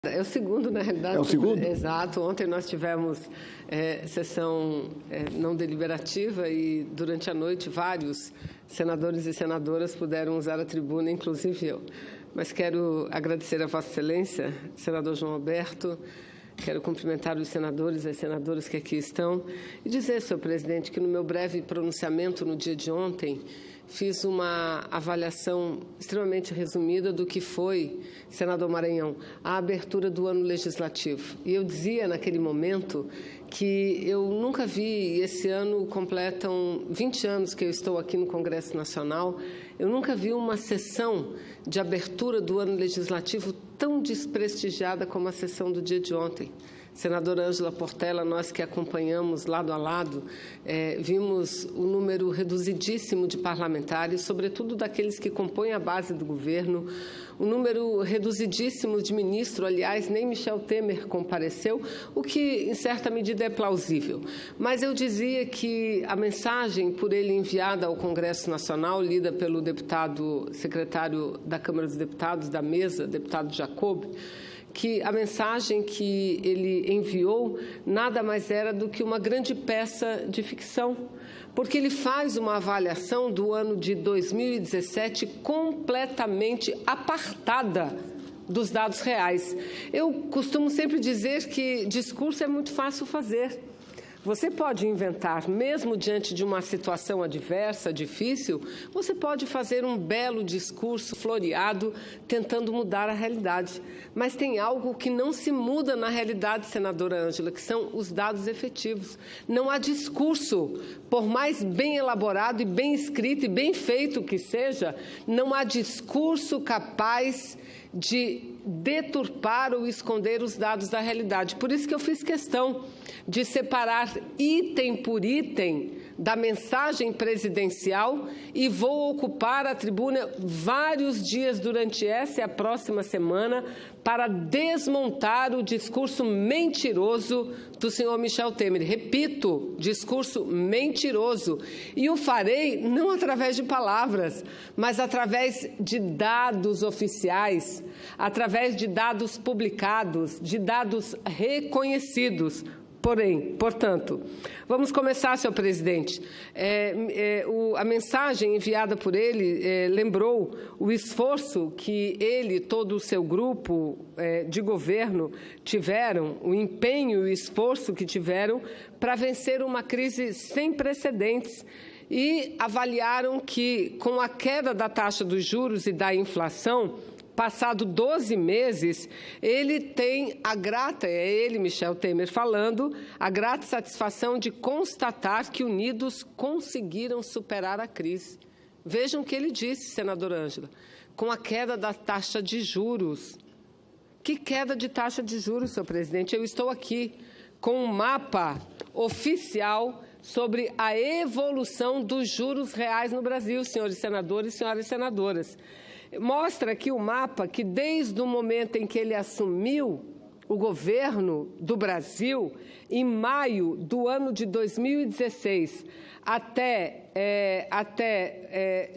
É o segundo, na realidade. É o segundo? Exato. Ontem nós tivemos sessão não deliberativa e, durante a noite, vários senadores e senadoras puderam usar a tribuna, inclusive eu. Mas quero agradecer a Vossa Excelência, senador João Alberto, quero cumprimentar os senadores e as senadoras que aqui estão e dizer, senhor presidente, que no meu breve pronunciamento no dia de ontem, fiz uma avaliação extremamente resumida do que foi, senador Maranhão, a abertura do ano legislativo. E eu dizia naquele momento que eu nunca vi, esse ano completam 20 anos que eu estou aqui no Congresso Nacional, eu nunca vi uma sessão de abertura do ano legislativo tão desprestigiada como a sessão do dia de ontem. Senadora Ângela Portela, nós que acompanhamos lado a lado, vimos o número reduzidíssimo de parlamentares, sobretudo daqueles que compõem a base do governo, o número reduzidíssimo de ministros, aliás, nem Michel Temer compareceu, o que, em certa medida, é plausível. Mas eu dizia que a mensagem por ele enviada ao Congresso Nacional, lida pelo deputado secretário da Câmara dos Deputados, da mesa, deputado Jacob, que a mensagem que ele enviou nada mais era do que uma grande peça de ficção, porque ele faz uma avaliação do ano de 2017 completamente apartada dos dados reais. Eu costumo sempre dizer que discurso é muito fácil fazer. Você pode inventar, mesmo diante de uma situação adversa, difícil, você pode fazer um belo discurso floreado tentando mudar a realidade. Mas tem algo que não se muda na realidade, senadora Ângela, que são os dados efetivos. Não há discurso, por mais bem elaborado e bem escrito e bem feito que seja, não há discurso capaz de deturpar ou esconder os dados da realidade. Por isso que eu fiz questão de separar item por item da mensagem presidencial e vou ocupar a tribuna vários dias durante essa e a próxima semana para desmontar o discurso mentiroso do senhor Michel Temer. Repito, discurso mentiroso. E o farei não através de palavras, mas através de dados oficiais, através de dados publicados, de dados reconhecidos. Portanto, vamos começar, senhor presidente. A mensagem enviada por ele lembrou o esforço que ele e todo o seu grupo de governo tiveram, o empenho e o esforço que tiveram para vencer uma crise sem precedentes e avaliaram que, com a queda da taxa dos juros e da inflação, passado 12 meses, ele tem a grata, é ele, Michel Temer, falando, a grata satisfação de constatar que unidos conseguiram superar a crise. Vejam o que ele disse, senadora Ângela, com a queda da taxa de juros. Que queda de taxa de juros, senhor presidente? Eu estou aqui com um mapa oficial sobre a evolução dos juros reais no Brasil, senhores senadores e senhoras senadoras. Mostra aqui o mapa que, desde o momento em que ele assumiu o governo do Brasil, em maio do ano de 2016, até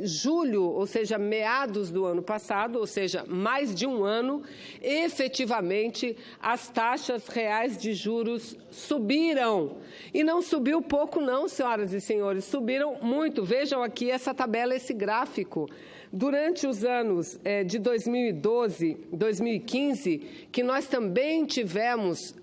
julho, ou seja, meados do ano passado, ou seja, mais de um ano, efetivamente as taxas reais de juros subiram. E não subiu pouco não, senhoras e senhores, subiram muito. Vejam aqui essa tabela, esse gráfico. Durante os anos de 2012, 2015, que nós também tivemos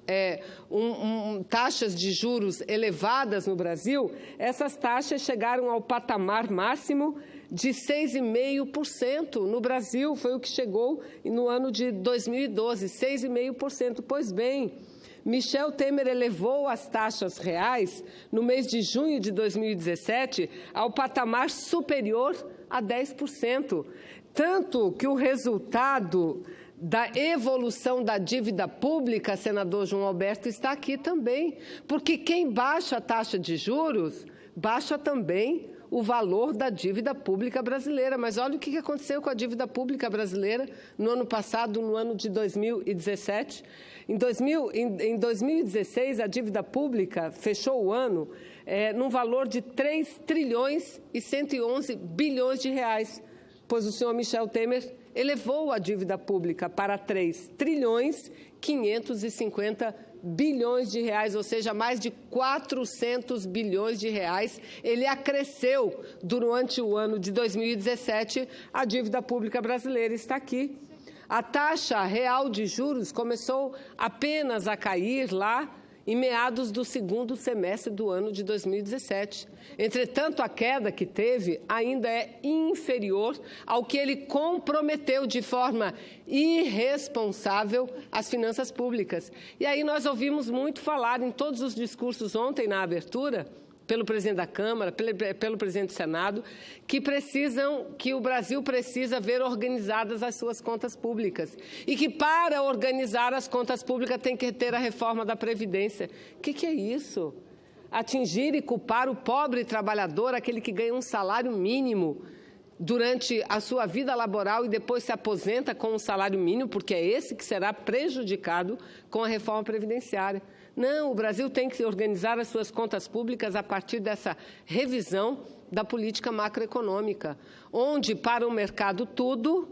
taxas de juros elevadas no Brasil, essas taxas chegaram ao patamar máximo de 6,5% no Brasil. Foi o que chegou no ano de 2012, 6,5%. Pois bem, Michel Temer elevou as taxas reais no mês de junho de 2017 ao patamar superior a 10%. Tanto que o resultado da evolução da dívida pública, senador João Alberto, está aqui também. Porque quem baixa a taxa de juros, baixa também o valor da dívida pública brasileira. Mas olha o que aconteceu com a dívida pública brasileira no ano passado, no ano de 2017. Em 2016, a dívida pública fechou o ano num valor de 3 trilhões e 111 bilhões de reais, pois o senhor Michel Temer elevou a dívida pública para 3 trilhões 550 bilhões de reais, ou seja, mais de 400 bilhões de reais. Ele acresceu durante o ano de 2017, a dívida pública brasileira está aqui. A taxa real de juros começou apenas a cair lá em meados do segundo semestre do ano de 2017. Entretanto, a queda que teve ainda é inferior ao que ele comprometeu de forma irresponsável as finanças públicas. E aí nós ouvimos muito falar em todos os discursos ontem na abertura, pelo presidente da Câmara, pelo presidente do Senado, que o Brasil precisa ver organizadas as suas contas públicas e que, para organizar as contas públicas, tem que ter a reforma da Previdência. O que é isso? Atingir e culpar o pobre trabalhador, aquele que ganha um salário mínimo durante a sua vida laboral e depois se aposenta com um salário mínimo, porque é esse que será prejudicado com a reforma previdenciária. Não, o Brasil tem que organizar as suas contas públicas a partir dessa revisão da política macroeconômica, onde para o mercado tudo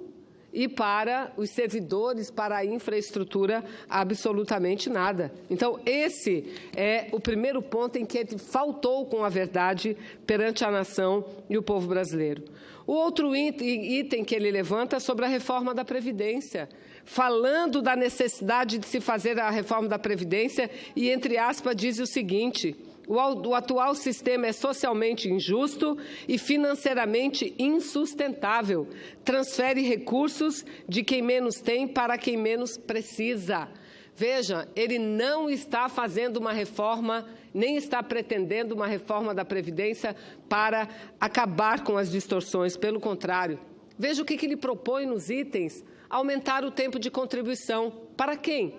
e para os servidores, para a infraestrutura, absolutamente nada. Então, esse é o primeiro ponto em que ele faltou com a verdade perante a nação e o povo brasileiro. O outro item que ele levanta é sobre a reforma da Previdência, falando da necessidade de se fazer a reforma da Previdência e, entre aspas, diz o seguinte: o atual sistema é socialmente injusto e financeiramente insustentável. Transfere recursos de quem menos tem para quem menos precisa. Veja, ele não está fazendo uma reforma, nem está pretendendo uma reforma da Previdência para acabar com as distorções. Pelo contrário, veja o que ele propõe nos itens: aumentar o tempo de contribuição. Para quem?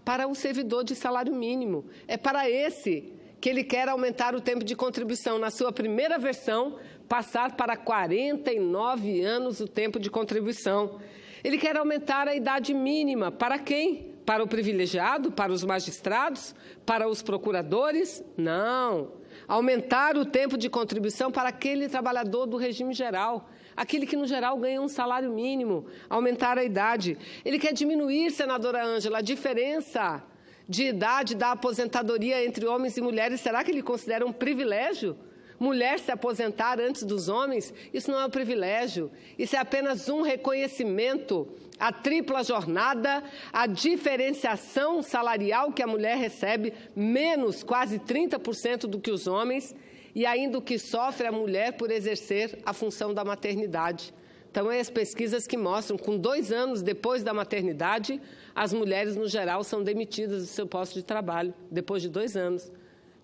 Para o servidor de salário mínimo. É para esse que ele quer aumentar o tempo de contribuição. Na sua primeira versão, passar para 49 anos o tempo de contribuição. Ele quer aumentar a idade mínima. Para quem? Para o privilegiado? Para os magistrados? Para os procuradores? Não. Aumentar o tempo de contribuição para aquele trabalhador do regime geral, aquele que, no geral, ganha um salário mínimo. Aumentar a idade. Ele quer diminuir, senadora Ângela, a diferença de idade da aposentadoria entre homens e mulheres. Será que ele considera um privilégio mulher se aposentar antes dos homens? Isso não é um privilégio, isso é apenas um reconhecimento à tripla jornada, à diferenciação salarial que a mulher recebe, menos quase 30% do que os homens, e ainda o que sofre a mulher por exercer a função da maternidade. Então, as pesquisas que mostram que, com 2 anos depois da maternidade, as mulheres, no geral, são demitidas do seu posto de trabalho, depois de 2 anos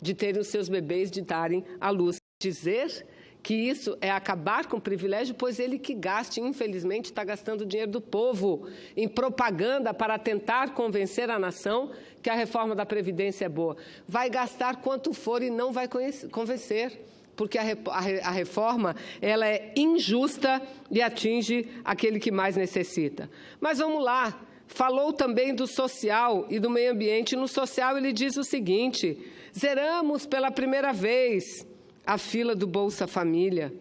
de terem os seus bebês, de darem à luz. Dizer que isso é acabar com o privilégio, pois ele que gaste, infelizmente, está gastando o dinheiro do povo em propaganda para tentar convencer a nação que a reforma da Previdência é boa. Vai gastar quanto for e não vai convencer, porque a reforma ela é injusta e atinge aquele que mais necessita. Mas vamos lá, falou também do social e do meio ambiente. No social ele diz o seguinte: zeramos pela primeira vez a fila do Bolsa Família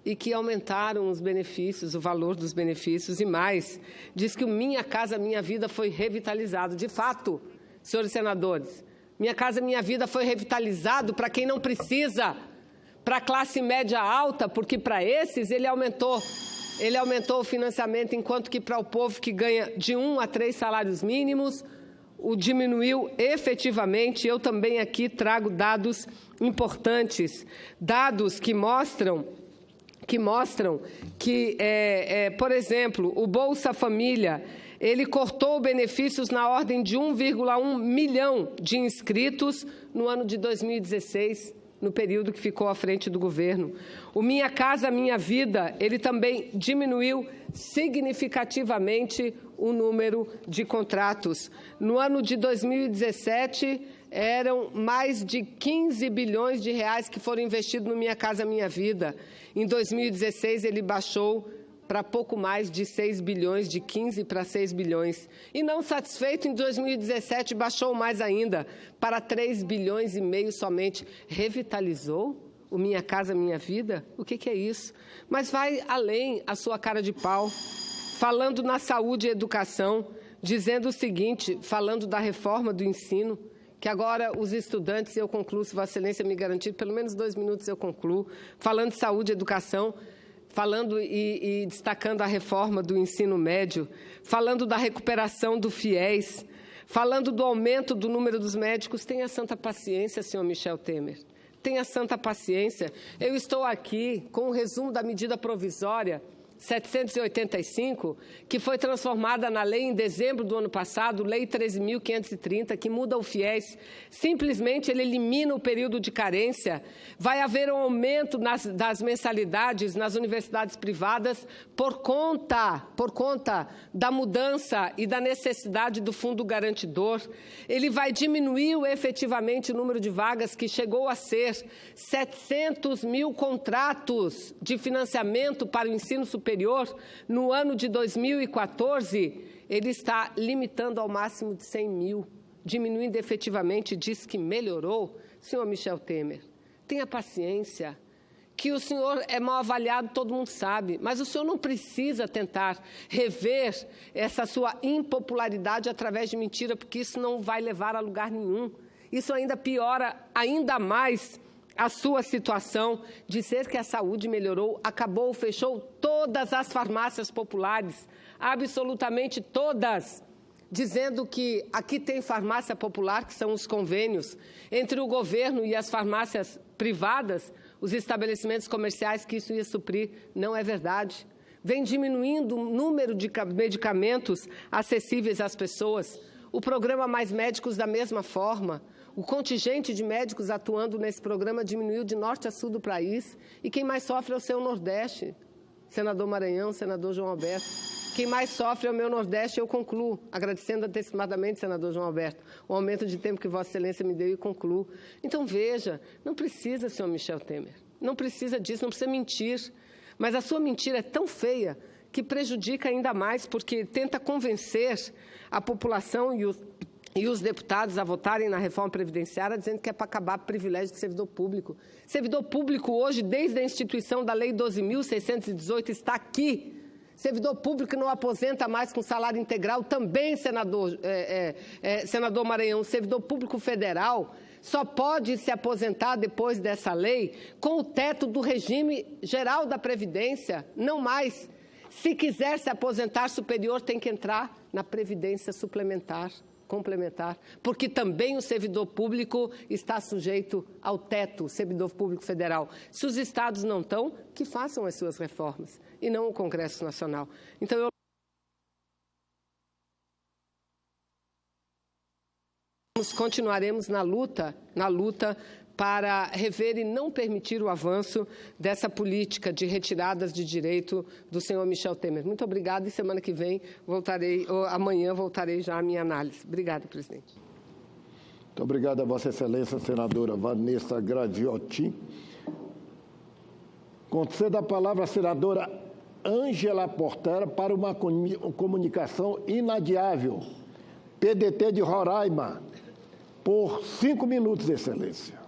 e que aumentaram os benefícios, o valor dos benefícios e mais. Diz que o Minha Casa Minha Vida foi revitalizado. De fato, senhores senadores, Minha Casa Minha Vida foi revitalizado para quem não precisa, para a classe média alta, porque para esses ele aumentou o financiamento, enquanto que para o povo que ganha de 1 a 3 salários mínimos, o diminuiu efetivamente. Eu também aqui trago dados importantes, dados que mostram que, por exemplo, o Bolsa Família, ele cortou benefícios na ordem de 1,1 milhão de inscritos no ano de 2016, no período que ficou à frente do governo. O Minha Casa Minha Vida, ele também diminuiu significativamente o número de contratos. No ano de 2017, eram mais de 15 bilhões de reais que foram investidos no Minha Casa Minha Vida. Em 2016, ele baixou para pouco mais de 6 bilhões, de 15 para 6 bilhões. E não satisfeito, em 2017 baixou mais ainda, para 3 bilhões e meio somente. Revitalizou o Minha Casa Minha Vida? O que é isso? Mas vai além a sua cara de pau, falando na saúde e educação, dizendo o seguinte, falando da reforma do ensino, que agora os estudantes, eu concluo, se Vossa Excelência me garantir, pelo menos 2 minutos eu concluo, falando de saúde e educação, falando e destacando a reforma do ensino médio, falando da recuperação do FIES, falando do aumento do número dos médicos. Tenha santa paciência, senhor Michel Temer. Tenha santa paciência. Eu estou aqui com o resumo da medida provisória 785, que foi transformada na lei em dezembro do ano passado, Lei 13.530, que muda o FIES. Simplesmente ele elimina o período de carência. Vai haver um aumento das mensalidades nas universidades privadas por conta da mudança e da necessidade do fundo garantidor. Ele vai diminuir efetivamente o número de vagas, que chegou a ser 700 mil contratos de financiamento para o ensino superior. No ano de 2014, ele está limitando ao máximo de 100 mil, diminuindo efetivamente, diz que melhorou. Senhor Michel Temer, tenha paciência, que o senhor é mal avaliado, todo mundo sabe, mas o senhor não precisa tentar rever essa sua impopularidade através de mentira, porque isso não vai levar a lugar nenhum. Isso ainda piora ainda mais a sua situação. Dizer que a saúde melhorou, acabou, fechou todas as farmácias populares, absolutamente todas, dizendo que aqui tem farmácia popular, que são os convênios entre o governo e as farmácias privadas, os estabelecimentos comerciais, que isso ia suprir. Não é verdade. Vem diminuindo o número de medicamentos acessíveis às pessoas. O programa Mais Médicos da mesma forma. O contingente de médicos atuando nesse programa diminuiu de norte a sul do país. E quem mais sofre é o seu Nordeste, senador Maranhão, senador João Alberto. Quem mais sofre é o meu Nordeste. Eu concluo, agradecendo antecipadamente, senador João Alberto, o aumento de tempo que Vossa Excelência me deu, e concluo. Então, veja, não precisa, senhor Michel Temer, não precisa disso, não precisa mentir. Mas a sua mentira é tão feia que prejudica ainda mais, porque tenta convencer a população e os deputados a votarem na reforma previdenciária, dizendo que é para acabar o privilégio de servidor público. Servidor público hoje, desde a instituição da Lei 12.618, está aqui. Servidor público não aposenta mais com salário integral, também, senador Maranhão. Servidor público federal só pode se aposentar depois dessa lei com o teto do regime geral da Previdência, não mais. Se quiser se aposentar superior, tem que entrar na Previdência suplementar, complementar, porque também o servidor público está sujeito ao teto, servidor público federal. Se os estados não estão, que façam as suas reformas, e não o Congresso Nacional. Então, continuaremos na luta para rever e não permitir o avanço dessa política de retiradas de direito do senhor Michel Temer. Muito obrigada, e semana que vem amanhã voltarei já à minha análise. Obrigada, presidente. Muito obrigado a Vossa Excelência, senadora Vanessa Gradiotti. Concedo a palavra à senadora Ângela Portela para uma comunicação inadiável. PDT de Roraima, por 5 minutos, Excelência.